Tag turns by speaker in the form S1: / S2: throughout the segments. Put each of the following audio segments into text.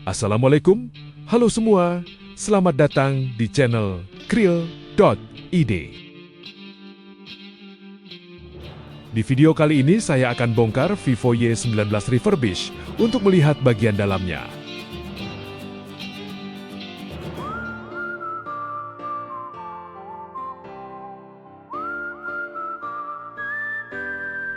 S1: Assalamualaikum, halo semua, selamat datang di channel Kriel.id. Di video kali ini saya akan bongkar Vivo Y19 Refurbish untuk melihat bagian dalamnya.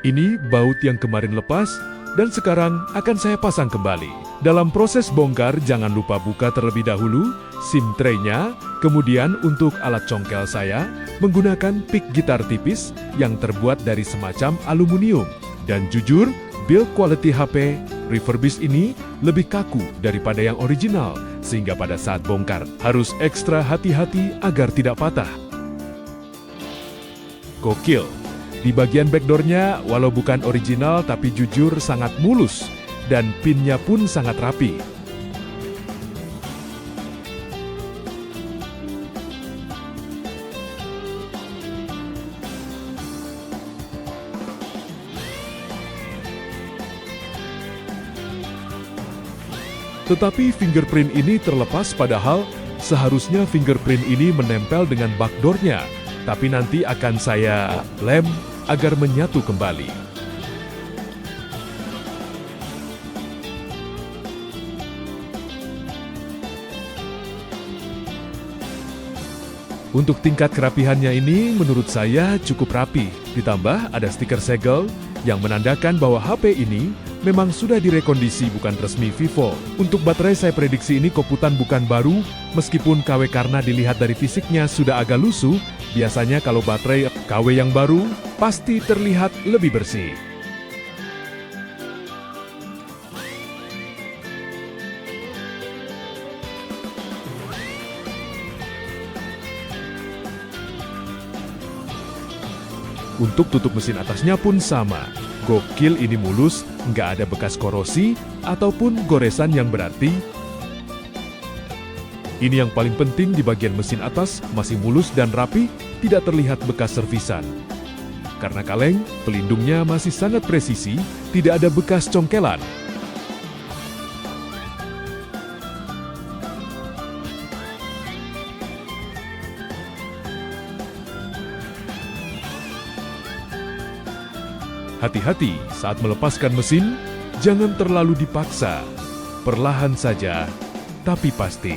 S1: Ini baut yang kemarin lepas dan sekarang akan saya pasang kembali. Dalam proses bongkar, jangan lupa buka terlebih dahulu SIM tray-nya, kemudian untuk alat congkel saya menggunakan pick gitar tipis yang terbuat dari semacam aluminium. Dan jujur, build quality HP refurbish ini lebih kaku daripada yang original, sehingga pada saat bongkar harus ekstra hati-hati agar tidak patah. Gokil! Di bagian backdoor-nya, walau bukan original tapi jujur sangat mulus dan pin-nya pun sangat rapi. Tetapi fingerprint ini terlepas, padahal seharusnya fingerprint ini menempel dengan backdoor-nya, tapi nanti akan saya lem agar menyatu kembali. Untuk tingkat kerapihannya ini menurut saya cukup rapi. Ditambah ada stiker segel yang menandakan bahwa HP ini memang sudah direkondisi, bukan resmi Vivo. Untuk baterai saya prediksi ini koputan bukan baru, meskipun KW karena dilihat dari fisiknya sudah agak lusuh. Biasanya kalau baterai KW yang baru pasti terlihat lebih bersih. Untuk tutup mesin atasnya pun sama. Gokil, ini mulus, nggak ada bekas korosi ataupun goresan yang berarti. Ini yang paling penting, di bagian mesin atas masih mulus dan rapi, tidak terlihat bekas servisan. Karena kaleng, pelindungnya masih sangat presisi, tidak ada bekas congkelan. Hati-hati saat melepaskan mesin, jangan terlalu dipaksa. Perlahan saja, tapi pasti.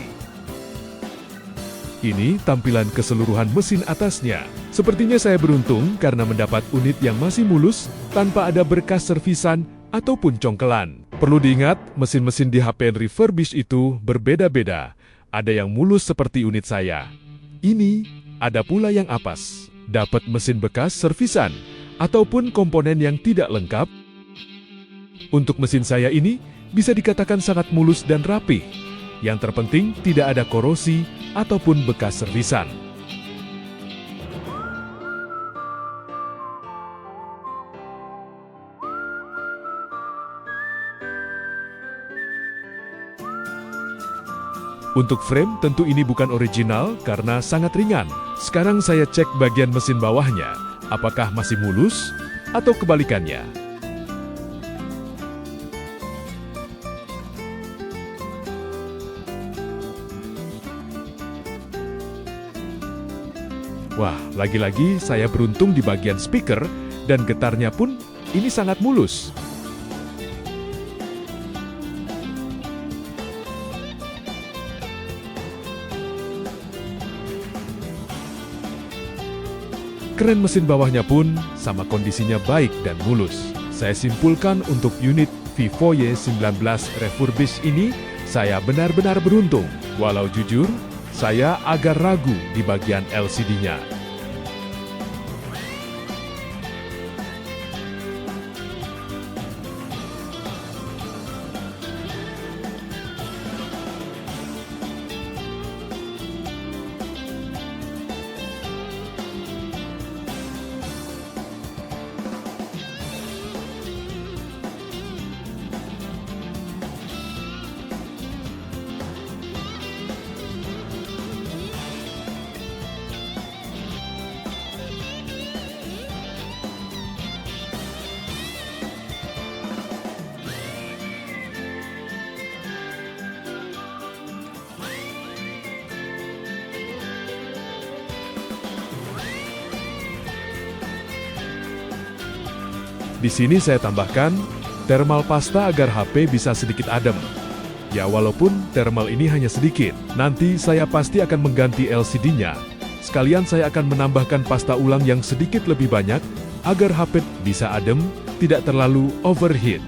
S1: Ini tampilan keseluruhan mesin atasnya. Sepertinya saya beruntung karena mendapat unit yang masih mulus tanpa ada berkas servisan ataupun congkelan. Perlu diingat, mesin-mesin di HP refurbish itu berbeda-beda. Ada yang mulus seperti unit saya. Ini ada pula yang apas. Dapat mesin bekas servisan ataupun komponen yang tidak lengkap. Untuk mesin saya ini bisa dikatakan sangat mulus dan rapi. Yang terpenting tidak ada korosi ataupun bekas servisan. Untuk frame tentu ini bukan original karena sangat ringan. Sekarang saya cek bagian mesin bawahnya, apakah masih mulus atau kebalikannya. Wah, lagi-lagi saya beruntung di bagian speaker dan getarnya pun ini sangat mulus. Keren, mesin bawahnya pun sama kondisinya baik dan mulus. Saya simpulkan untuk unit Vivo Y19 Refurbish ini, saya benar-benar beruntung. Walau jujur, saya agak ragu di bagian LCD-nya. Di sini saya tambahkan thermal pasta agar HP bisa sedikit adem. Ya, walaupun thermal ini hanya sedikit, nanti saya pasti akan mengganti LCD-nya. Sekalian saya akan menambahkan pasta ulang yang sedikit lebih banyak agar HP bisa adem, tidak terlalu overheat.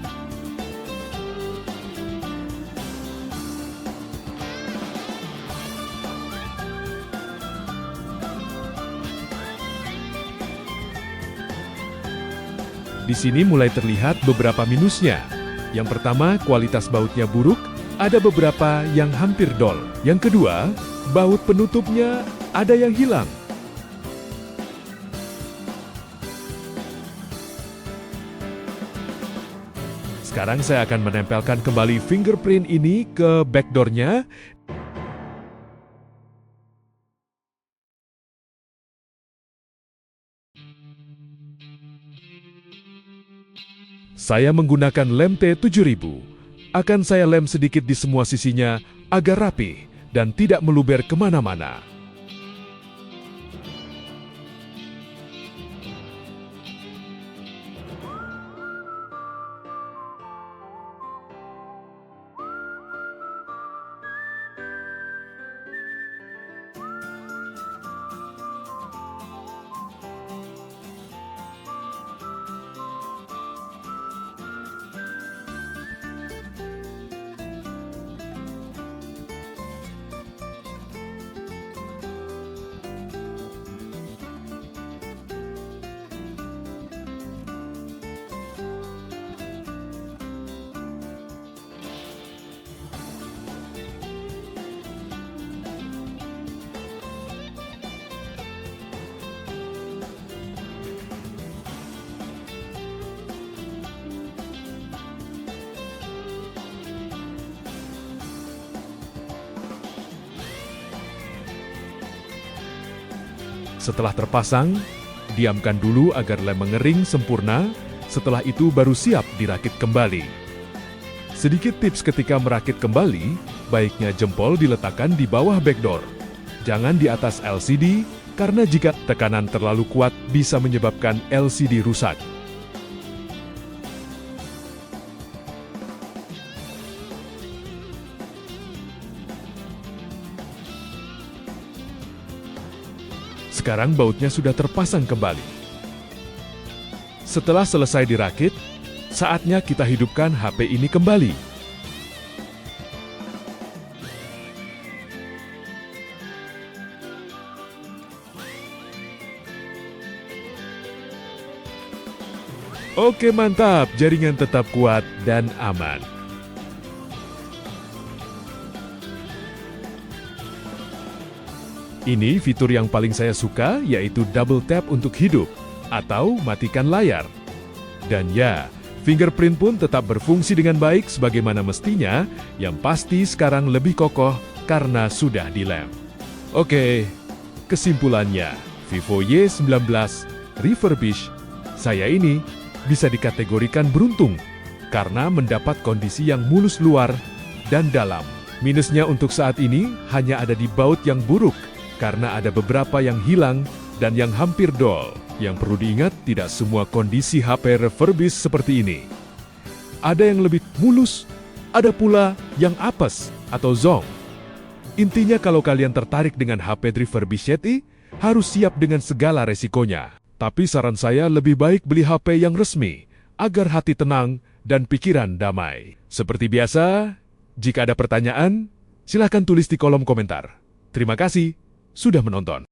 S1: Di sini mulai terlihat beberapa minusnya. Yang pertama, kualitas bautnya buruk, ada beberapa yang hampir dol. Yang kedua, baut penutupnya ada yang hilang. Sekarang saya akan menempelkan kembali fingerprint ini ke backdoor-nya. Saya menggunakan lem T7000. Akan saya lem sedikit di semua sisinya agar rapi dan tidak meluber kemana-mana. Setelah terpasang, diamkan dulu agar lem mengering sempurna, setelah itu baru siap dirakit kembali. Sedikit tips ketika merakit kembali, baiknya jempol diletakkan di bawah backdoor. Jangan di atas LCD, karena jika tekanan terlalu kuat bisa menyebabkan LCD rusak. Sekarang bautnya sudah terpasang kembali. Setelah selesai dirakit, saatnya kita hidupkan HP ini kembali. Oke, mantap, jaringan tetap kuat dan aman. Ini fitur yang paling saya suka, yaitu double tap untuk hidup atau matikan layar. Dan ya, fingerprint pun tetap berfungsi dengan baik sebagaimana mestinya, yang pasti sekarang lebih kokoh karena sudah dilem. Oke, kesimpulannya, Vivo Y19 Refurbished, saya ini bisa dikategorikan beruntung karena mendapat kondisi yang mulus luar dan dalam. Minusnya untuk saat ini hanya ada di baut yang buruk, karena ada beberapa yang hilang dan yang hampir dol. Yang perlu diingat, tidak semua kondisi HP refurbished seperti ini. Ada yang lebih mulus, ada pula yang apes atau zonk. Intinya kalau kalian tertarik dengan HP refurbished Yeti, harus siap dengan segala resikonya. Tapi saran saya lebih baik beli HP yang resmi, agar hati tenang dan pikiran damai. Seperti biasa, jika ada pertanyaan, silahkan tulis di kolom komentar. Terima kasih sudah menonton.